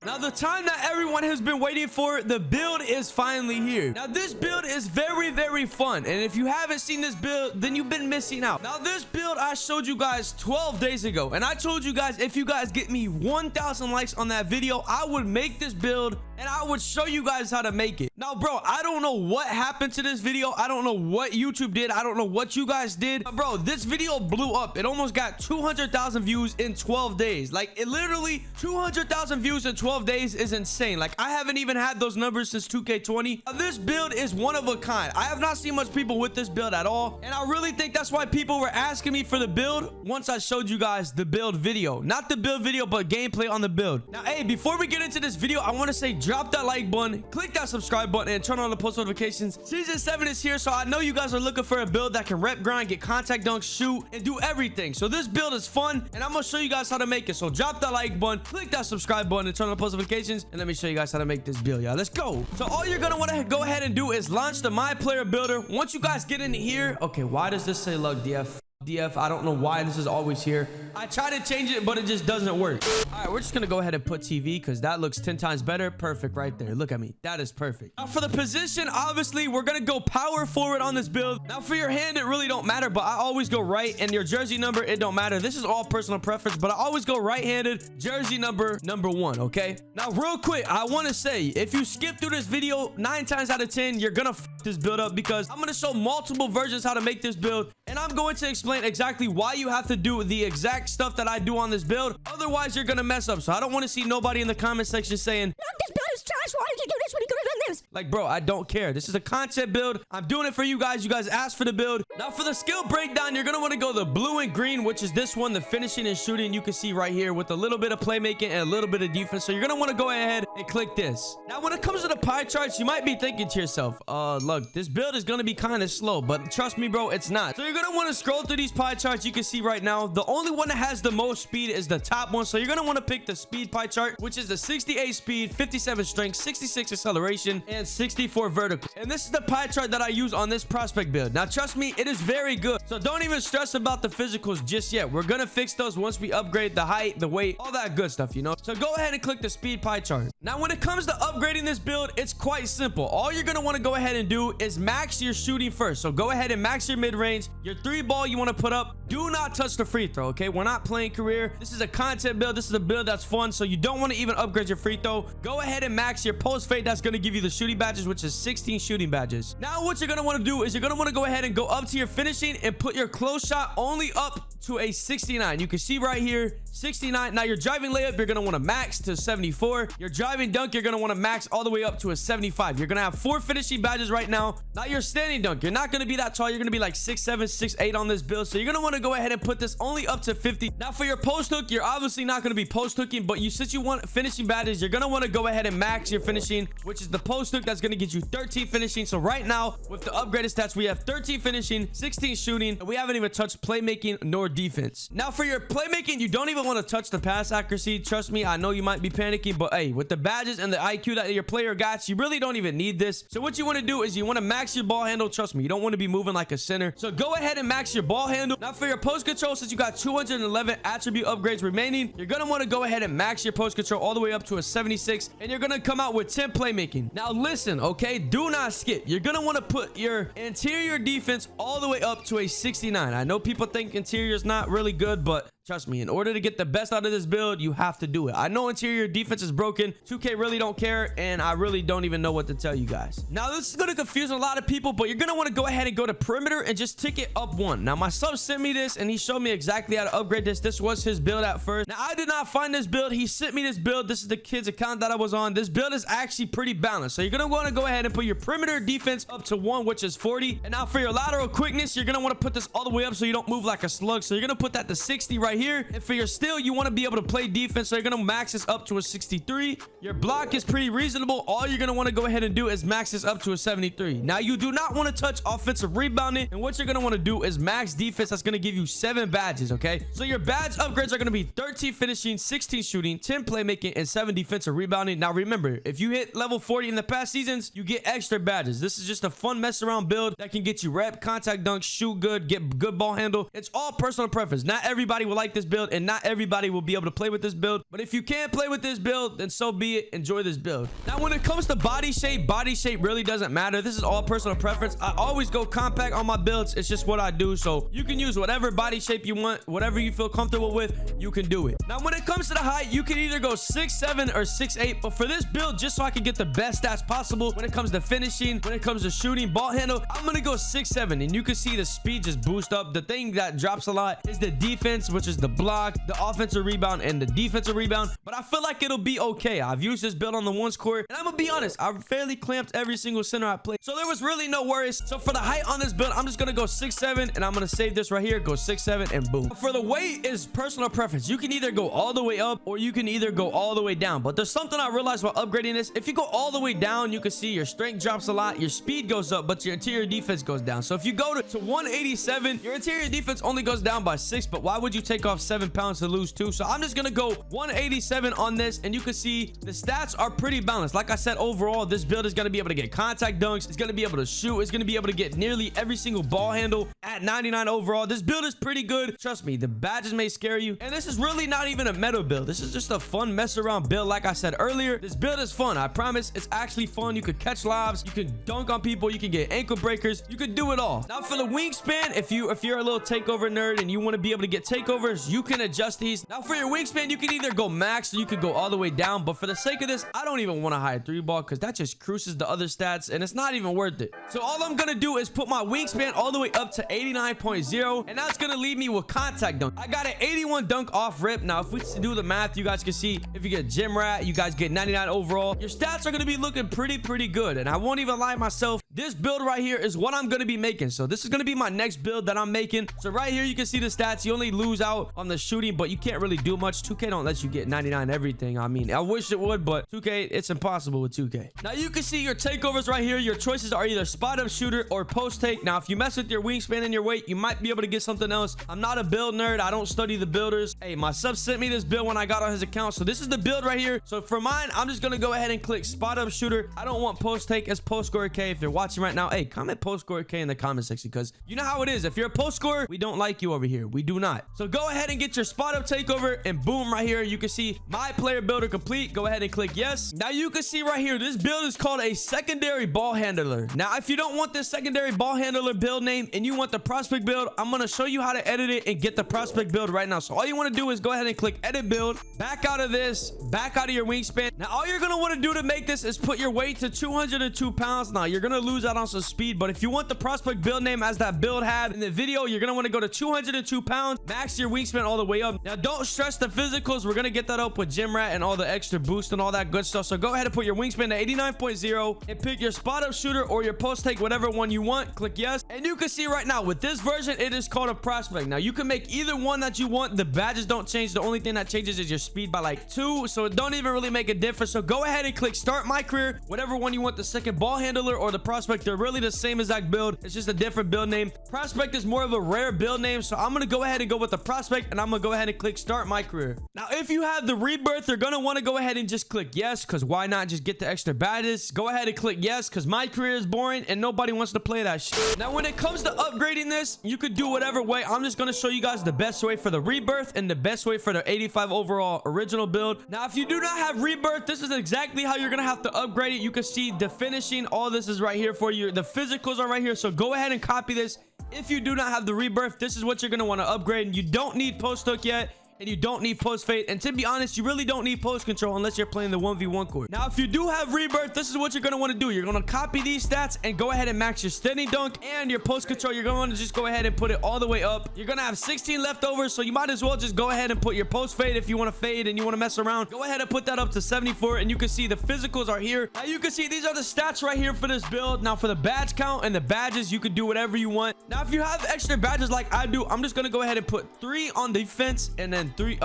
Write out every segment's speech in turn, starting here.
Now, the time that everyone has been waiting for, the build is finally here. Now, this build is very, very fun. And if you haven't seen this build, then you've been missing out. Now, this build I showed you guys 12 days ago. And I told you guys, if you guys get me 1,000 likes on that video, I would make this build and I would show you guys how to make it. Now, bro, I don't know what happened to this video. I don't know what YouTube did. I don't know what you guys did. But, bro, this video blew up. It almost got 200,000 views in 12 days. Like, it literally 200,000 views in 12 days is insane. Like, I haven't even had those numbers since 2K20. Now, this build is one of a kind. I have not seen much people with this build at all. And I really think that's why people were asking me for the build once I showed you guys the build video. Not the build video, but gameplay on the build. Now, hey, before we get into this video, I want to say drop that like button, click that subscribe button, and turn on the post notifications. Season 7 is here, so I know you guys are looking for a build that can rep grind, get contact dunk, shoot, and do everything. So this build is fun, and I'm going to show you guys how to make it. So drop that like button, click that subscribe button, and turn on the post notifications, and let me show you guys how to make this build, y'all. Let's go. So all you're going to want to go ahead and do is launch the My Player Builder. Once you guys get in here, okay, why does this say Lxck DF? I don't know why this is always here. I try to change it, but it just doesn't work. All right, we're just gonna go ahead and put TV because that looks 10 times better. Perfect right there. Look at me. That is perfect. Now for the position, obviously we're gonna go power forward on this build. Now for your hand, it really don't matter, but I always go right, and your jersey number, it don't matter. This is all personal preference, but I always go right-handed, jersey number 1, okay? Now real quick, I want to say, if you skip through this video 9 times out of 10, you're gonna f this build up because I'm gonna show multiple versions how to make this build, and I'm going to explain exactly why you have to do the exact stuff that I do on this build. Otherwise, you're gonna mess up. So I don't want to see nobody in the comment section saying, "This build is trash. Why did you do this when you could have done this?" Like, bro, I don't care. This is a concept build. I'm doing it for you guys. You guys asked for the build. Now for the skill breakdown, you're gonna want to go the blue and green, which is this one, the finishing and shooting. You can see right here with a little bit of playmaking and a little bit of defense. So you're gonna want to go ahead and click this. Now when it comes to the pie charts, you might be thinking to yourself, look, this build is gonna be kind of slow, but trust me, bro, it's not. So you're gonna want to scroll through these pie charts. You can see right now the only one that has the most speed is the top one. So you're gonna want to pick the speed pie chart, which is the 68 speed, 57 strength, 66 acceleration, and 64 vertical. And this is the pie chart that I use on this prospect build. Now trust me, it is very good. So don't even stress about the physicals just yet. We're gonna fix those once we upgrade the height, the weight, all that good stuff, you know. So go ahead and click the speed pie chart. Now when it comes to upgrading this build, it's quite simple. All you're gonna want to go ahead and do is max your shooting first. So go ahead and max your mid-range. Your 3-ball you want to put up. Do not touch the free throw, okay? We're not playing career. This is a content build. This is a build that's fun, so you don't want to even upgrade your free throw. Go ahead and max your post fade. That's going to give you the shooting badges, which is 16 shooting badges. Now what you're going to want to do is you're going to want to go ahead and go up to your finishing and put your close shot only up to a 69. You can see right here 69. Now your driving layup, you're going to want to max to 74. Your driving dunk, you're going to want to max all the way up to a 75. You're going to have 4 finishing badges right now. Now your standing dunk, you're not going to be that tall. You're going to be like 6'7", 6'8" on this build. So you're going to want to go ahead and put this only up to 50. Now for your post hook, you're obviously not going to be post hooking, but since you want finishing badges, you're going to want to go ahead and max your finishing, which is the post hook. That's going to get you 13 finishing. So right now with the upgraded stats, we have 13 finishing, 16 shooting, and we haven't even touched playmaking nor defense. Now for your playmaking, you don't even want to touch the pass accuracy. Trust me, I know you might be panicking, but hey, with the badges and the IQ that your player got, you really don't even need this. So what you want to do is you want to max your ball handle. Trust me, you don't want to be moving like a center. So go ahead and max your ball handle. Now for your post control, since you got 211 attribute upgrades remaining, you're going to want to go ahead and max your post control all the way up to a 76, and you're going to come out with 10 playmaking. Now listen, okay, do not skip. You're going to want to put your interior defense all the way up to a 69. I know people think interior is not really good, but trust me, in order to get the best out of this build, you have to do it. I know interior defense is broken. 2K really don't care, and I really don't even know what to tell you guys. Now, this is going to confuse a lot of people, but you're going to want to go ahead and go to perimeter and just tick it up 1. Now, my sub sent me this, and he showed me exactly how to upgrade this. This was his build at first. Now, I did not find this build. He sent me this build. This is the kid's account that I was on. This build is actually pretty balanced. So you're going to want to go ahead and put your perimeter defense up to 1, which is 40. And now for your lateral quickness, you're going to want to put this all the way up so you don't move like a slug. So you're going to put that to 60 right here. And for your steal, you want to be able to play defense, so you're going to max this up to a 63. Your block is pretty reasonable. All you're going to want to go ahead and do is max this up to a 73. Now, you do not want to touch offensive rebounding, and what you're going to want to do is max defense. That's going to give you 7 badges, okay? So your badge upgrades are going to be 13 finishing, 16 shooting, 10 playmaking, and 7 defensive rebounding. Now, remember, if you hit level 40 in the past seasons, you get extra badges. This is just a fun mess around build that can get you rep, contact dunk, shoot good, get good ball handle. It's all personal preference. Not everybody will like like this build, and not everybody will be able to play with this build. But if you can't play with this build, then so be it. Enjoy this build. Now, when it comes to body shape really doesn't matter. This is all personal preference. I always go compact on my builds. It's just what I do. So you can use whatever body shape you want, whatever you feel comfortable with, you can do it. Now, when it comes to the height, you can either go 6'7" or 6'8", but for this build, just so I can get the best stats possible when it comes to finishing, when it comes to shooting, ball handle, I'm gonna go 6'7", and you can see the speed just boost up. The thing that drops a lot is the defense, which is the block, the offensive rebound, and the defensive rebound, but I feel like it'll be okay. I've used this build on the ones court, and I'm gonna be honest, I fairly clamped every single center I played, so there was really no worries. So for the height on this build, I'm just gonna go 6'7", and I'm gonna save this right here, go 6'7", and boom. For the weight is personal preference. You can either go all the way up, or you can either go all the way down, but there's something I realized while upgrading this. If you go all the way down, you can see your strength drops a lot, your speed goes up, but your interior defense goes down. So if you go to 187, your interior defense only goes down by 6, but why would you take off 7 pounds to lose 2? So I'm just gonna go 187 on this, and you can see the stats are pretty balanced. Like I said, overall, this build is gonna be able to get contact dunks, it's gonna be able to shoot, it's gonna be able to get nearly every single ball handle at 99 overall. This build is pretty good. Trust me, the badges may scare you, and this is really not even a meta build. This is just a fun mess around build. Like I said earlier, this build is fun. I promise, it's actually fun. You could catch lobs, you can dunk on people, you can get ankle breakers, you could do it all. Now for the wingspan, if you're a little takeover nerd and you want to be able to get takeovers, you can adjust these. Now for your wingspan, you can either go max or you could go all the way down, but for the sake of this, I don't even want to hide 3-ball because that just cruises the other stats and it's not even worth it. So all I'm gonna do is put my wingspan all the way up to 89.0, and that's gonna leave me with contact dunk. I got an 81 dunk off rip. Now if we do the math, you guys can see if you get gym rat, you guys get 99 overall. Your stats are gonna be looking pretty good, and I won't even lie myself, this build right here is what I'm gonna be making. So this is gonna be my next build that I'm making. So right here you can see the stats. You only lose out on the shooting, but you can't really do much. 2K don't let you get 99 everything. I mean, I wish it would, but 2K, it's impossible with 2K. Now you can see your takeovers right here. Your choices are either spot up shooter or post take. Now if you mess with your wingspan and your weight, you might be able to get something else. I'm not a build nerd. I don't study the builders. Hey, my sub sent me this build when I got on his account, so this is the build right here. So for mine, I'm just gonna go ahead and click spot up shooter. I don't want post take. It's post score K. If you're watching right now, hey, comment post score K in the comment section, because you know how it is. If you're a post scorer, we don't like you over here. We do not. So go ahead and get your spot up takeover, and boom, right here you can see my player builder complete. Go ahead and click yes. Now you can see right here, this build is called a secondary ball handler. Now if you don't want this secondary ball handler build name and you want the prospect build, I'm gonna show you how to edit it and get the prospect build right now. So all you want to do is go ahead and click edit build, back out of this, back out of your wingspan. Now all you're gonna want to do to make this is put your weight to 202 pounds. Now you're gonna lose out on some speed, but if you want the prospect build name as that build had in the video, you're gonna want to go to 202 pounds, max your wingspan all the way up. Now don't stress the physicals, we're gonna get that up with gym rat and all the extra boost and all that good stuff. So go ahead and put your wingspan to 89.0 and pick your spot up shooter or your post take, whatever one you want. Click yes, and you can see right now with this version, it is called a prospect. Now you can make either one that you want. The badges don't change. The only thing that changes is your speed by like 2, so it don't even really make a difference. So go ahead and click start my career, whatever one you want, the second ball handler or the prospect. They're really the same exact build, it's just a different build name. Prospect is more of a rare build name, so I'm gonna go ahead and go with the prospect, and I'm gonna go ahead and click start my career. Now if you have the rebirth, you're gonna want to go ahead and just click yes, because why not just get the extra badges? Go ahead and click yes, because my career is boring and nobody wants to play that shit. Now when it comes to upgrading this, you could do whatever way. I'm just gonna show you guys the best way for the rebirth and the best way for the 85 overall original build. Now if you do not have rebirth, this is exactly how you're gonna have to upgrade it. You can see the finishing, all this is right here for you. The physicals are right here, so go ahead and copy this. If you do not have the rebirth, this is what you're gonna want to upgrade, and you don't need post hook yet, and you don't need post fade, and to be honest, you really don't need post control unless you're playing the 1v1 court. Now if you do have rebirth, this is what you're going to want to do. You're going to copy these stats and go ahead and max your steady dunk and your post control. You're going to want to just go ahead and put it all the way up. You're going to have 16 left over, so you might as well just go ahead and put your post fade. If you want to fade and you want to mess around, go ahead and put that up to 74, and you can see the physicals are here. Now you can see these are the stats right here for this build. Now for the badge count and the badges, you can do whatever you want. Now if you have extra badges like I do, I'm just going to go ahead and put 3 on defense and then and 2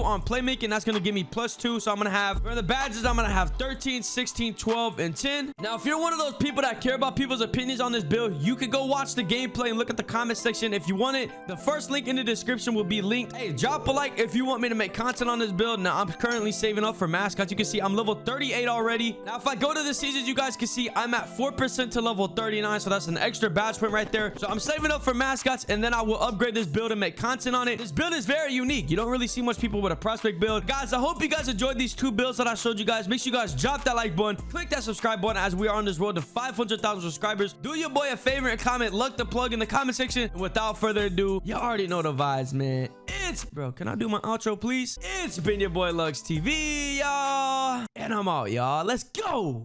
on Playmaking. That's gonna give me +2. So I'm gonna have, for the badges, I'm gonna have 13, 16, 12, and 10. Now, if you're one of those people that care about people's opinions on this build, you could go watch the gameplay and look at the comment section if you want it. The first link in the description will be linked. Hey, drop a like if you want me to make content on this build. Now, I'm currently saving up for mascots. You can see I'm level 38 already. Now, if I go to the seasons, you guys can see I'm at 4% to level 39. So that's an extra badge point right there. So I'm saving up for mascots, and then I will upgrade this build and make content on it. This build is very unique. You don't really see much people with a prospect build. Guys, I hope you guys enjoyed these 2 builds that I showed you guys. Make sure you guys drop that like button, click that subscribe button, as we are on this road to 500,000 subscribers. Do your boy a favor and comment Luck the Plug in the comment section. And without further ado, you already know the vibes, man. Bro, can I do my outro, please? It's been your boy LxckTV, y'all, and I'm out, y'all. Let's go.